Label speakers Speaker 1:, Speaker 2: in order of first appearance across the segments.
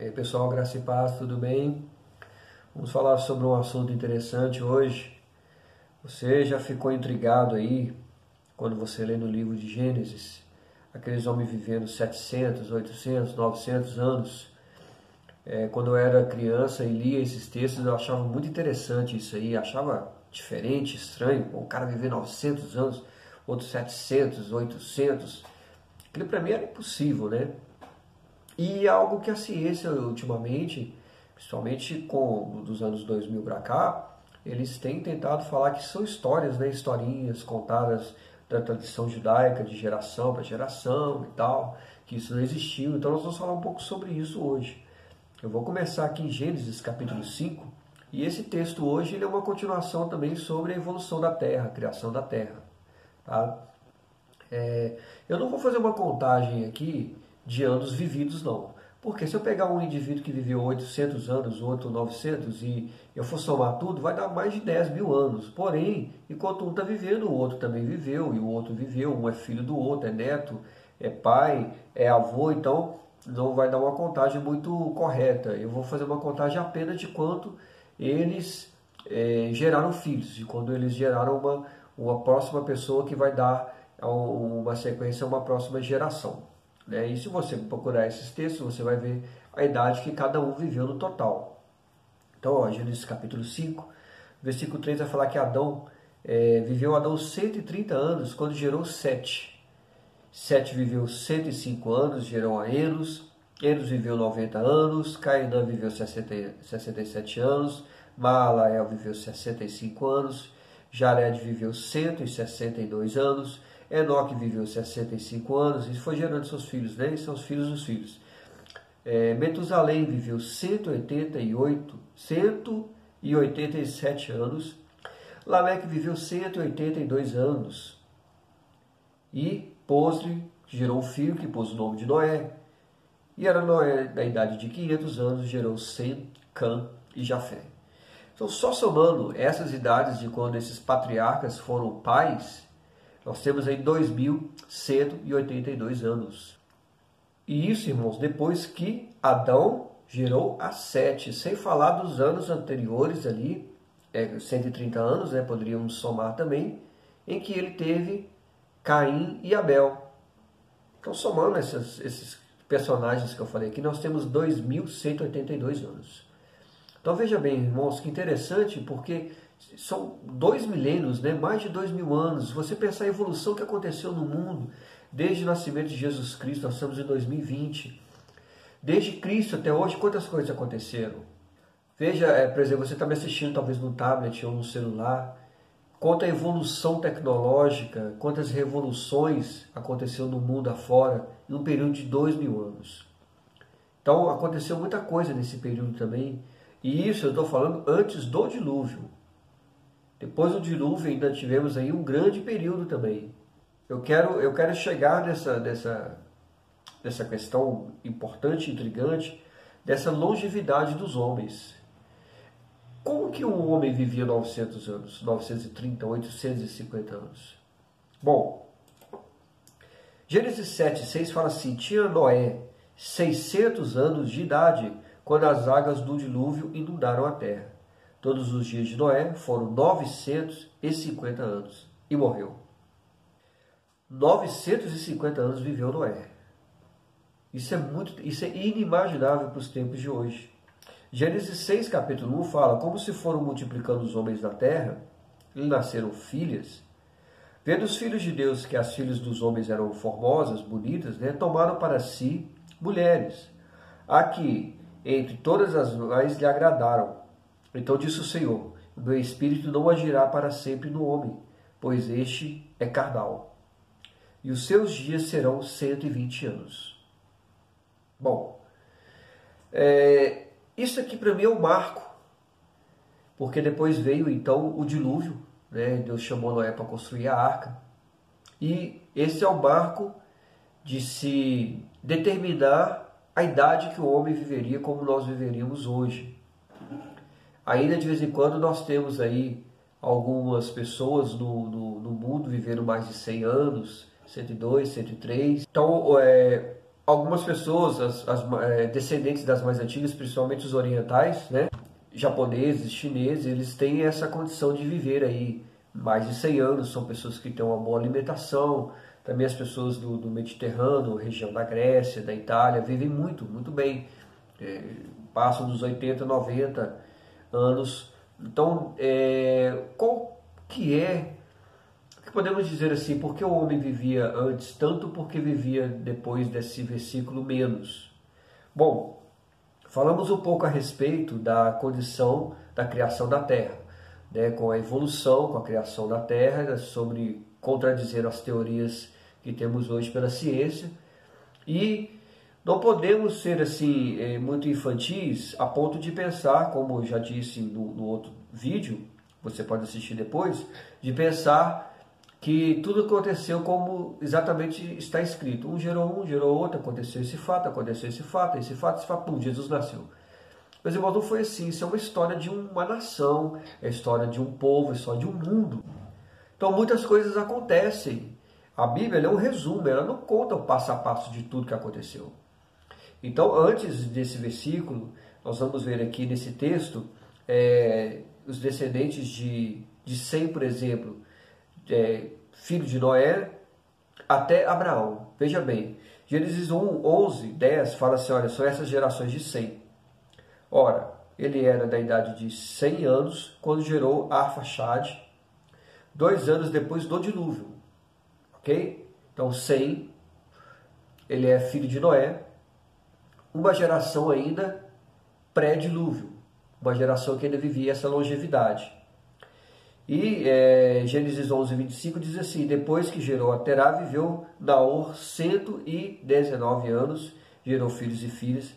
Speaker 1: E aí, pessoal, graça e paz, tudo bem? Vamos falar sobre um assunto interessante hoje. Você já ficou intrigado aí quando você lê no livro de Gênesis aqueles homens vivendo 700, 800, 900 anos? Quando eu era criança e lia esses textos, eu achava muito interessante isso aí, achava diferente, estranho. O cara viver 900 anos, outros 700, 800. Aquilo para mim era impossível, né? E é algo que a ciência ultimamente, principalmente dos anos 2000 para cá, eles têm tentado falar que são histórias, né? Historinhas contadas da tradição judaica de geração para geração e tal, que isso não existiu. Então nós vamos falar um pouco sobre isso hoje. Eu vou começar aqui em Gênesis capítulo 5, e esse texto hoje ele é uma continuação também sobre a evolução da Terra, a criação da Terra. Tá? Eu não vou fazer uma contagem aqui de anos vividos, não. Porque se eu pegar um indivíduo que viveu 800 anos, outro 900, e eu for somar tudo, vai dar mais de 10 mil anos. Porém, enquanto um está vivendo, o outro também viveu, e o outro viveu. Um é filho do outro, é neto, é pai, é avô, então não vai dar uma contagem muito correta. Eu vou fazer uma contagem apenas de quanto eles geraram filhos, de quando eles geraram uma próxima pessoa que vai dar uma sequência a uma próxima geração. E se você procurar esses textos, você vai ver a idade que cada um viveu no total. Então, Gênesis capítulo 5, versículo 3 vai falar que viveu Adão 130 anos quando gerou Sete. Sete viveu 105 anos, gerou a Enos. Enos viveu 90 anos, Cainã viveu 67 anos, Maalael viveu 65 anos, Jared viveu 162 anos, Enoque viveu 65 anos e foi gerando seus filhos, né? E são os filhos dos filhos. Metusalém viveu 187 anos, Lameque viveu 182 anos e Posre gerou um filho que pôs o nome de Noé. E era Noé, da idade de 500 anos, gerou Sem, Cã e Jafé. Então, só somando essas idades de quando esses patriarcas foram pais, nós temos aí 2.182 anos. E isso, irmãos, depois que Adão gerou a Sete, sem falar dos anos anteriores ali, 130 anos, né, poderíamos somar também, em que ele teve Caim e Abel. Então, somando esses personagens que eu falei aqui, nós temos 2.182 anos. Então, veja bem, irmãos, que interessante, porque são 2 milênios, né? Mais de 2.000 anos. Se você pensar a evolução que aconteceu no mundo, desde o nascimento de Jesus Cristo, nós estamos em 2020. Desde Cristo até hoje, quantas coisas aconteceram? Veja, por exemplo, você está me assistindo talvez no tablet ou no celular. Quanta evolução tecnológica, quantas revoluções aconteceu no mundo afora em um período de 2.000 anos. Então aconteceu muita coisa nesse período também. E isso eu estou falando antes do dilúvio. Depois do dilúvio ainda tivemos aí um grande período também. Eu quero chegar nessa questão importante, intrigante, dessa longevidade dos homens. Como que um homem vivia 900 anos, 930, 850 anos? Bom, Gênesis 7,6 fala assim: tinha Noé 600 anos de idade quando as águas do dilúvio inundaram a terra. Todos os dias de Noé foram 950 anos e morreu. 950 anos viveu Noé. Isso é inimaginável para os tempos de hoje. Gênesis 6, capítulo 1 fala: como se foram multiplicando os homens na terra, e nasceram filhas. Vendo os filhos de Deus que as filhas dos homens eram formosas, bonitas, né, tomaram para si mulheres, a que entre todas as mais lhe agradaram. Então disse o Senhor: o meu espírito não agirá para sempre no homem, pois este é carnal, e os seus dias serão 120 anos. Bom, isso aqui para mim é um marco, porque depois veio então o dilúvio, né? Deus chamou Noé para construir a arca, e esse é o marco de se determinar a idade que o homem viveria como nós viveríamos hoje. Ainda de vez em quando nós temos aí algumas pessoas no mundo vivendo mais de 100 anos, 102, 103. Então, algumas pessoas, descendentes das mais antigas, principalmente os orientais, né, japoneses, chineses, eles têm essa condição de viver aí mais de 100 anos, são pessoas que têm uma boa alimentação. Também as pessoas do Mediterrâneo, região da Grécia, da Itália, vivem muito, muito bem. Passam dos 80, 90 anos. Então, qual que é, o que podemos dizer assim, por que o homem vivia antes tanto, porque vivia depois desse versículo menos? Bom, falamos um pouco a respeito da condição da criação da Terra, né, com a evolução, com a criação da Terra, sobre contradizer as teorias que temos hoje pela ciência. E não podemos ser assim muito infantis a ponto de pensar, como eu já disse no outro vídeo, você pode assistir depois, de pensar que tudo aconteceu como exatamente está escrito. Um, gerou outro, aconteceu esse fato, pum, Jesus nasceu. Meus irmãos, não foi assim. Isso é uma história de uma nação, é a história de um povo, é a história de um mundo. Então muitas coisas acontecem. A Bíblia é um resumo, ela não conta o passo a passo de tudo que aconteceu. Então, antes desse versículo, nós vamos ver aqui nesse texto, os descendentes de Sem, por exemplo, filho de Noé, até Abraão. Veja bem, Gênesis 1, 11, 10 fala assim, olha, são essas gerações de Sem. Ora, ele era da idade de 100 anos quando gerou Arfaxade, 2 anos depois do dilúvio. Ok? Então, Sem, ele é filho de Noé, uma geração ainda pré-dilúvio, uma geração que ainda vivia essa longevidade. E Gênesis 11, 25 diz assim, depois que gerou a Terá, viveu Naor 119 anos, gerou filhos e filhas.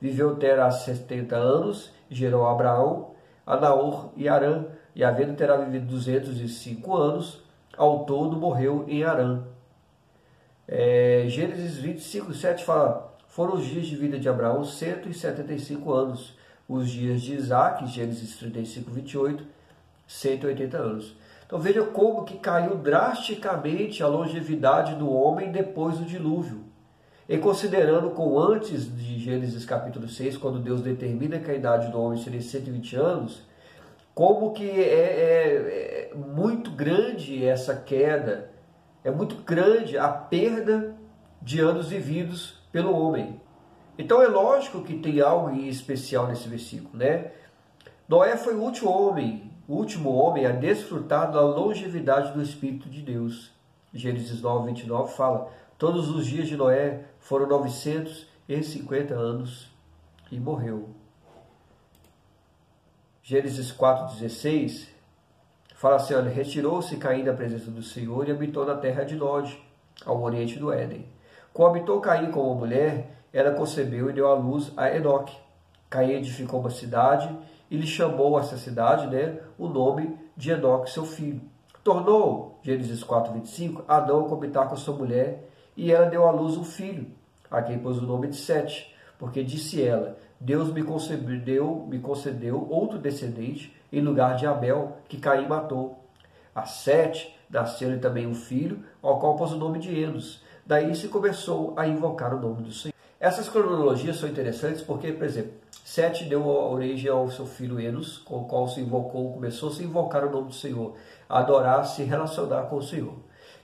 Speaker 1: Viveu Terá 70 anos, gerou Abraão, a Naor e Arã, e havendo Terá vivido 205 anos, ao todo morreu em Arã. Gênesis 25, 7 fala, foram os dias de vida de Abraão 175 anos, os dias de Isaac, Gênesis 35, 28, 180 anos. Então veja como que caiu drasticamente a longevidade do homem depois do dilúvio. E considerando com antes de Gênesis capítulo 6, quando Deus determina que a idade do homem seria 120 anos, como que é muito grande essa queda, é muito grande a perda de anos vividos pelo homem. Então é lógico que tem algo em especial nesse versículo, né? Noé foi o último homem a desfrutar da longevidade do Espírito de Deus. Gênesis 9, 29 fala, todos os dias de Noé foram 950 anos e morreu. Gênesis 4,16 fala assim, olha, retirou-se Caim da presença do Senhor e habitou na terra de Nod, ao oriente do Éden. Quando habitou Caim com uma mulher, ela concebeu e deu à luz a Enoque. Caim edificou uma cidade e lhe chamou essa cidade, né, o nome de Enoque, seu filho. Tornou, Gênesis 4,25, Adão a coabitar com sua mulher e ela deu à luz um filho, a quem pôs o nome de Sete, porque disse ela, Deus me concedeu outro descendente em lugar de Abel, que Caim matou. A Sete nasceu-lhe também um filho, ao qual pôs o nome de Enos. Daí se começou a invocar o nome do Senhor. Essas cronologias são interessantes porque, por exemplo, Sete deu origem ao seu filho Enos, com o qual começou a se invocar o nome do Senhor, a adorar, se relacionar com o Senhor.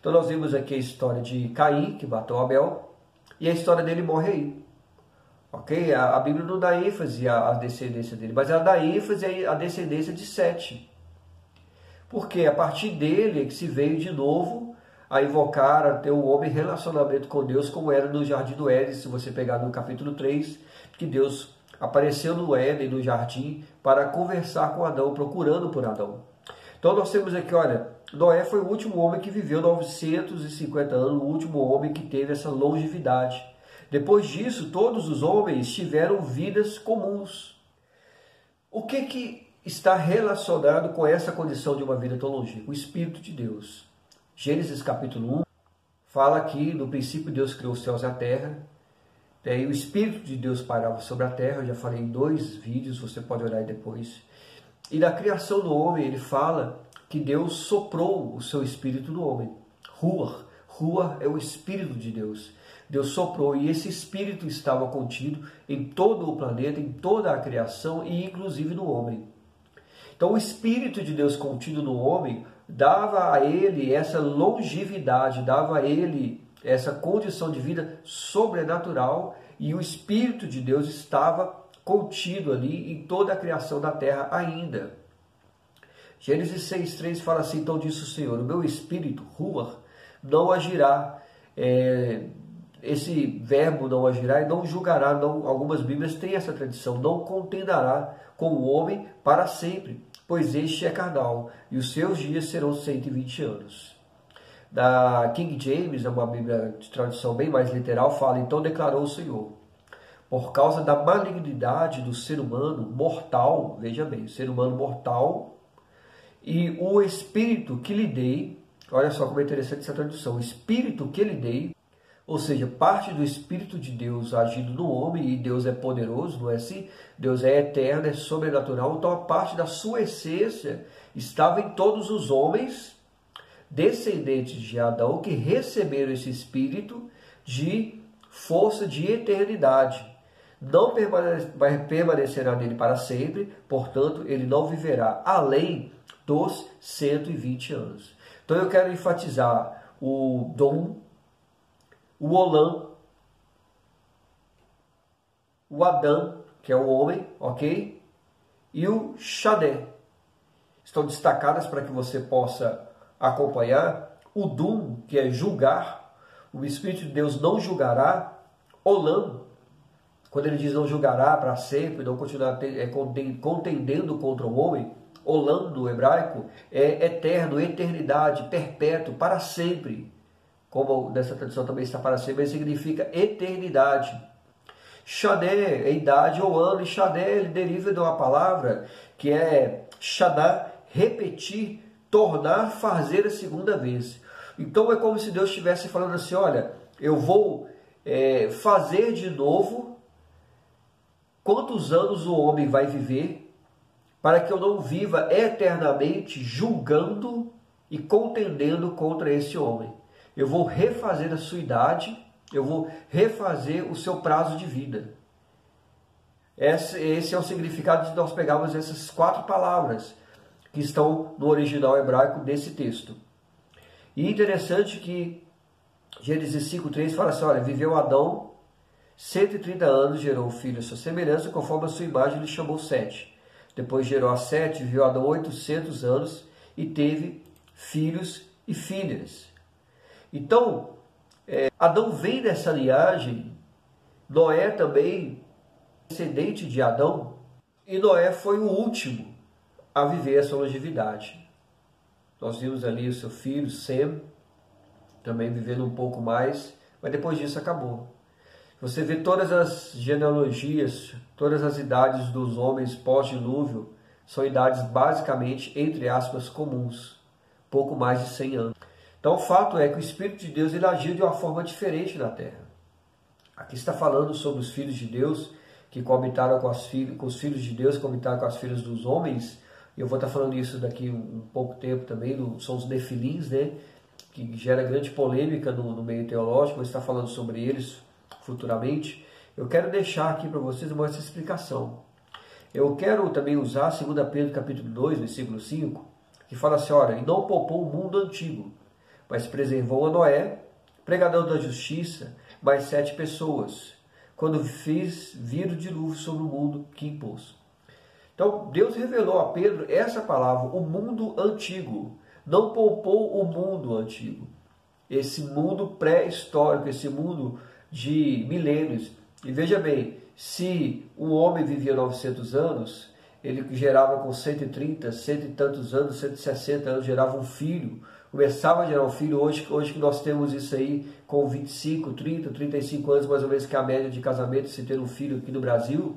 Speaker 1: Então nós vimos aqui a história de Caim, que matou Abel, e a história dele morre aí. Ok? A Bíblia não dá ênfase à descendência dele, mas ela dá ênfase à descendência de Sete. Porque a partir dele é que se veio de novo a invocar, a ter um homem em relacionamento com Deus, como era no Jardim do Éden, se você pegar no capítulo 3, que Deus apareceu no Éden, no jardim, para conversar com Adão, procurando por Adão. Então nós temos aqui, olha, Noé foi o último homem que viveu 950 anos, o último homem que teve essa longevidade. Depois disso, todos os homens tiveram vidas comuns. O que está relacionado com essa condição de uma vida tão longínqua? O Espírito de Deus. Gênesis capítulo 1 fala que no princípio Deus criou os céus e a terra, e o Espírito de Deus pairava sobre a terra. Eu já falei em 2 vídeos, você pode olhar aí depois. E na criação do homem, ele fala que Deus soprou o seu Espírito no homem. Ruach é o Espírito de Deus. Deus soprou e esse Espírito estava contido em todo o planeta, em toda a criação e inclusive no homem. Então o Espírito de Deus contido no homem dava a ele essa longevidade, dava a ele essa condição de vida sobrenatural, e o Espírito de Deus estava contido ali em toda a criação da terra ainda. Gênesis 6,3 fala assim: então disse o Senhor, o meu Espírito, Ruach, não agirá, esse verbo não agirá e não julgará, não, algumas Bíblias têm essa tradição, não contendará com o homem para sempre, pois este é carnal, e os seus dias serão 120 anos. Da King James, é uma Bíblia de tradução bem mais literal, fala: então declarou o Senhor, por causa da malignidade do ser humano mortal, veja bem, o ser humano mortal, e o Espírito que lhe dei, olha só como é interessante essa tradução, o Espírito que lhe dei, ou seja, parte do Espírito de Deus agindo no homem, e Deus é poderoso, não é assim? Deus é eterno, é sobrenatural, então a parte da sua essência estava em todos os homens, descendentes de Adão, que receberam esse Espírito de força de eternidade. Não permanecerá nele para sempre, portanto, ele não viverá além dos 120 anos. Então eu quero enfatizar o Dom, o Olam, o Adão, que é o homem, ok? E o Shadé. Estão destacadas para que você possa acompanhar. O Dum, que é julgar, o Espírito de Deus não julgará. Olam, quando ele diz não julgará para sempre, não continuará contendendo contra o homem, Olam no hebraico é eterno, eternidade, perpétuo, para sempre. Como nessa tradução também está para sempre, mas significa eternidade. Shadé é idade ou ano, e Shadé ele deriva de uma palavra que é Shadá, repetir, tornar, fazer a segunda vez. Então é como se Deus estivesse falando assim: olha, eu vou fazer de novo. Quantos anos o homem vai viver para que eu não viva eternamente julgando e contendendo contra esse homem? Eu vou refazer a sua idade, eu vou refazer o seu prazo de vida. Esse é o significado de nós pegarmos essas 4 palavras que estão no original hebraico desse texto. E interessante que Gênesis 5,3 fala assim: olha, viveu Adão 130 anos, gerou um filho à sua semelhança, conforme a sua imagem lhe chamou Sete. Depois gerou a Sete, viveu Adão 800 anos e teve filhos e filhas. Então, Adão vem dessa linhagem, Noé também, descendente de Adão, e Noé foi o último a viver essa longevidade. Nós vimos ali o seu filho, Sem, também vivendo um pouco mais, mas depois disso acabou. Você vê todas as genealogias, todas as idades dos homens pós-dilúvio, são idades basicamente, entre aspas, comuns, pouco mais de 100 anos. Então o fato é que o Espírito de Deus ele agiu de uma forma diferente na terra. Aqui está falando sobre os filhos de Deus que coabitaram com os filhos de Deus, que coabitaram com as filhas dos homens. E eu vou estar falando isso daqui um pouco tempo também, são os nefilins, né? Que gera grande polêmica no meio teológico, vou estar falando sobre eles futuramente. Eu quero deixar aqui para vocês uma explicação. Eu quero também usar 2 Pedro capítulo 2, versículo 5, que fala assim: olha, e não poupou o mundo antigo, mas preservou a Noé, pregador da justiça, mais 7 pessoas, quando fiz vir o dilúvio sobre o mundo que impôs. Então, Deus revelou a Pedro essa palavra, o mundo antigo. Não poupou o mundo antigo. Esse mundo pré-histórico, esse mundo de milênios. E veja bem, se um homem vivia 900 anos, ele gerava com 130, cento e tantos anos, 160 anos, gerava um filho. Começava a gerar um filho, hoje que nós temos isso aí com 25, 30, 35 anos, mais ou menos, que é a média de casamento, se ter um filho aqui no Brasil,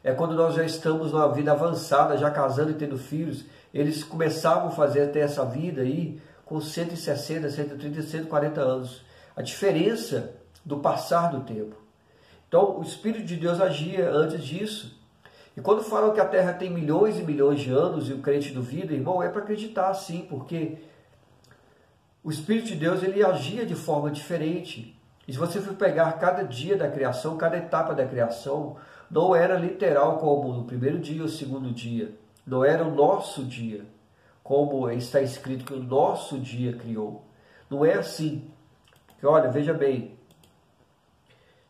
Speaker 1: é quando nós já estamos numa vida avançada, já casando e tendo filhos. Eles começavam a fazer até essa vida aí com 160, 130, 140 anos. A diferença do passar do tempo. Então, o Espírito de Deus agia antes disso. E quando falam que a Terra tem milhões e milhões de anos e o crente duvida, irmão, é para acreditar sim, porque o Espírito de Deus ele agia de forma diferente. E se você for pegar cada dia da criação, cada etapa da criação, não era literal como no primeiro dia ou segundo dia. Não era o nosso dia, como está escrito que o nosso dia criou. Não é assim. Porque, olha, veja bem,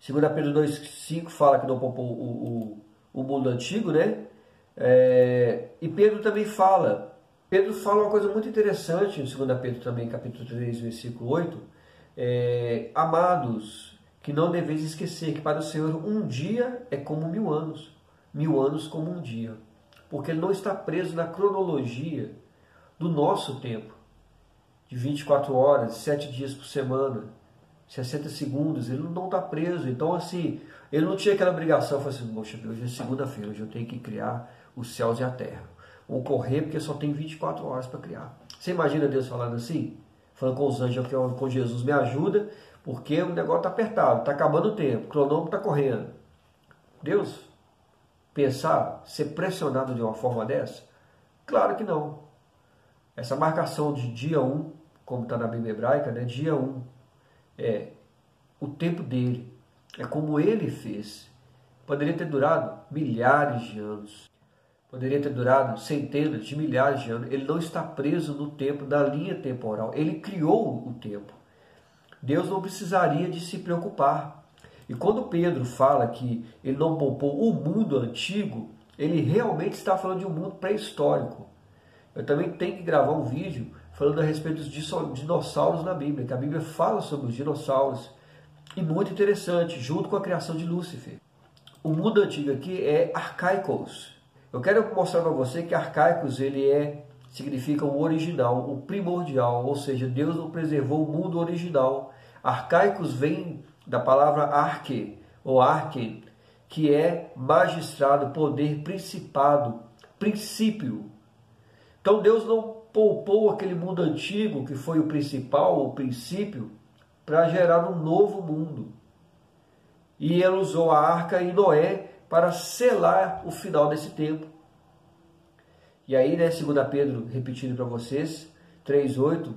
Speaker 1: 2 Pedro 2,5 fala que não poupou o mundo antigo, né? E Pedro também fala. Pedro fala uma coisa muito interessante em 2 Pedro também, capítulo 3, versículo 8. Amados, que não deveis esquecer que para o Senhor um dia é como 1000 anos como um dia. Porque ele não está preso na cronologia do nosso tempo, de 24 horas, 7 dias por semana, 60 segundos, ele não está preso. Então, assim, ele não tinha aquela obrigação, falou assim, poxa, hoje é segunda-feira, hoje eu tenho que criar os céus e a terra. Vou correr porque só tem 24 horas para criar. Você imagina Deus falando assim? Falando com os anjos, com Jesus, me ajuda, porque o negócio está apertado, está acabando o tempo, o cronômetro está correndo. Deus, pensar, ser pressionado de uma forma dessa? Claro que não. Essa marcação de dia 1, como está na Bíblia hebraica, né? Dia 1 é o tempo dele, é como ele fez. Poderia ter durado milhares de anos, poderia ter durado centenas de milhares de anos. Ele não está preso no tempo, na linha temporal. Ele criou o tempo. Deus não precisaria de se preocupar. E quando Pedro fala que ele não poupou o mundo antigo, ele realmente está falando de um mundo pré-histórico. Eu também tenho que gravar um vídeo falando a respeito dos dinossauros na Bíblia, que a Bíblia fala sobre os dinossauros. E muito interessante, junto com a criação de Lúcifer. O mundo antigo aqui é arcaicos. Eu quero mostrar para você que arcaicos significa o original, o primordial, ou seja, Deus não preservou o mundo original. Arcaicos vem da palavra arque, ou arque, que é magistrado, poder, principado, princípio. Então Deus não poupou aquele mundo antigo, que foi o principal, o princípio, para gerar um novo mundo. E ele usou a arca e Noé para selar o final desse tempo. E aí, né, 2 Pedro, repetindo para vocês, 3,8,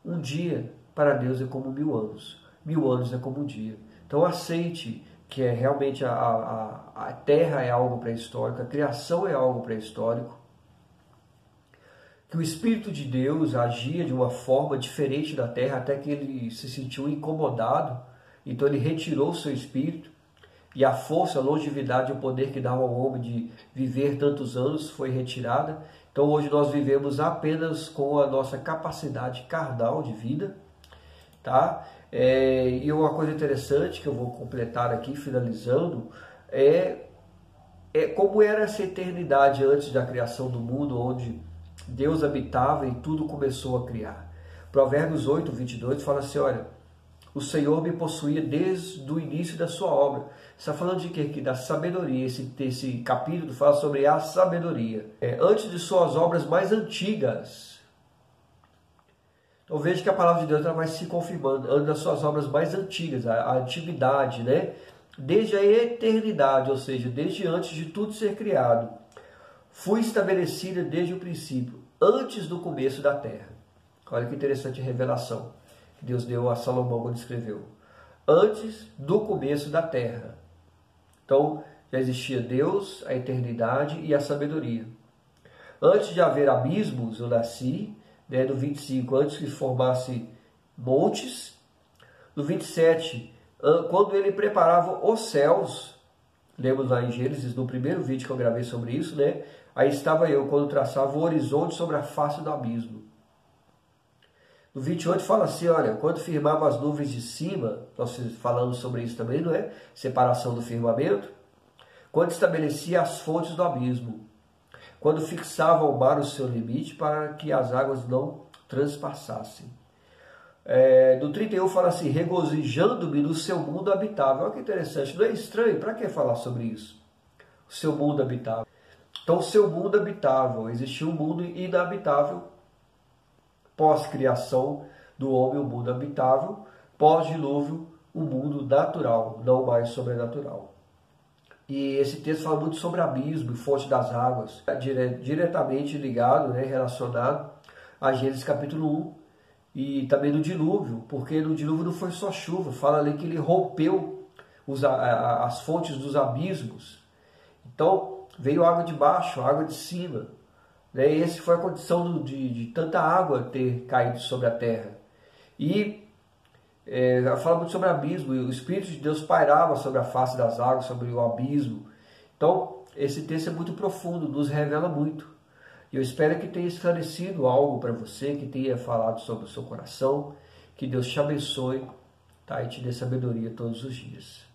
Speaker 1: um dia para Deus é como 1000 anos. 1000 anos é como um dia. Então aceite que realmente a terra é algo pré-histórico, a criação é algo pré-histórico, que o Espírito de Deus agia de uma forma diferente da terra, até que ele se sentiu incomodado, então ele retirou o seu Espírito, e a força, a longevidade e o poder que dava ao homem de viver tantos anos foi retirada. Então hoje nós vivemos apenas com a nossa capacidade carnal de vida, tá? E uma coisa interessante que eu vou completar aqui, finalizando, é como era essa eternidade antes da criação do mundo, onde Deus habitava e tudo começou a criar. Provérbios 8, 22 fala assim, olha, o Senhor me possuía desde o início da sua obra. Está falando de quê? Que da sabedoria. Esse capítulo fala sobre a sabedoria. Antes de suas obras mais antigas. Então veja que a palavra de Deus ela vai se confirmando. Antes das suas obras mais antigas, a antiguidade, né? Desde a eternidade, ou seja, desde antes de tudo ser criado. Fui estabelecida desde o princípio, antes do começo da terra. Olha que interessante revelação que Deus deu a Salomão quando escreveu. Antes do começo da terra. Então, já existia Deus, a eternidade e a sabedoria. Antes de haver abismos, eu nasci, né, no 25, antes que formasse montes. No 27, quando ele preparava os céus, lemos lá em Gênesis, no primeiro vídeo que eu gravei sobre isso, né? Aí estava eu, quando traçava o horizonte sobre a face do abismo. No 28 fala assim, olha, quando firmava as nuvens de cima, nós falamos sobre isso também, não é? Separação do firmamento. Quando estabelecia as fontes do abismo. Quando fixava ao mar o seu limite para que as águas não transpassassem. No 31 fala assim, regozijando-me no seu mundo habitável. Olha que interessante, não é estranho? Para que falar sobre isso? O seu mundo habitável. Então, o seu mundo habitável, existia um mundo inabitável, pós-criação do homem, o mundo habitável, pós-dilúvio, o mundo natural, não mais sobrenatural. E esse texto fala muito sobre abismo, fonte das águas, diretamente ligado, né, relacionado a Gênesis capítulo 1, e também no dilúvio, porque no dilúvio não foi só chuva, fala ali que ele rompeu as fontes dos abismos. Então veio água de baixo, água de cima. Né? E essa foi a condição de tanta água ter caído sobre a terra. E fala muito sobre abismo, e o Espírito de Deus pairava sobre a face das águas, sobre o abismo. Então, esse texto é muito profundo, nos revela muito. E eu espero que tenha esclarecido algo para você, que tenha falado sobre o seu coração, que Deus te abençoe, tá? E te dê sabedoria todos os dias.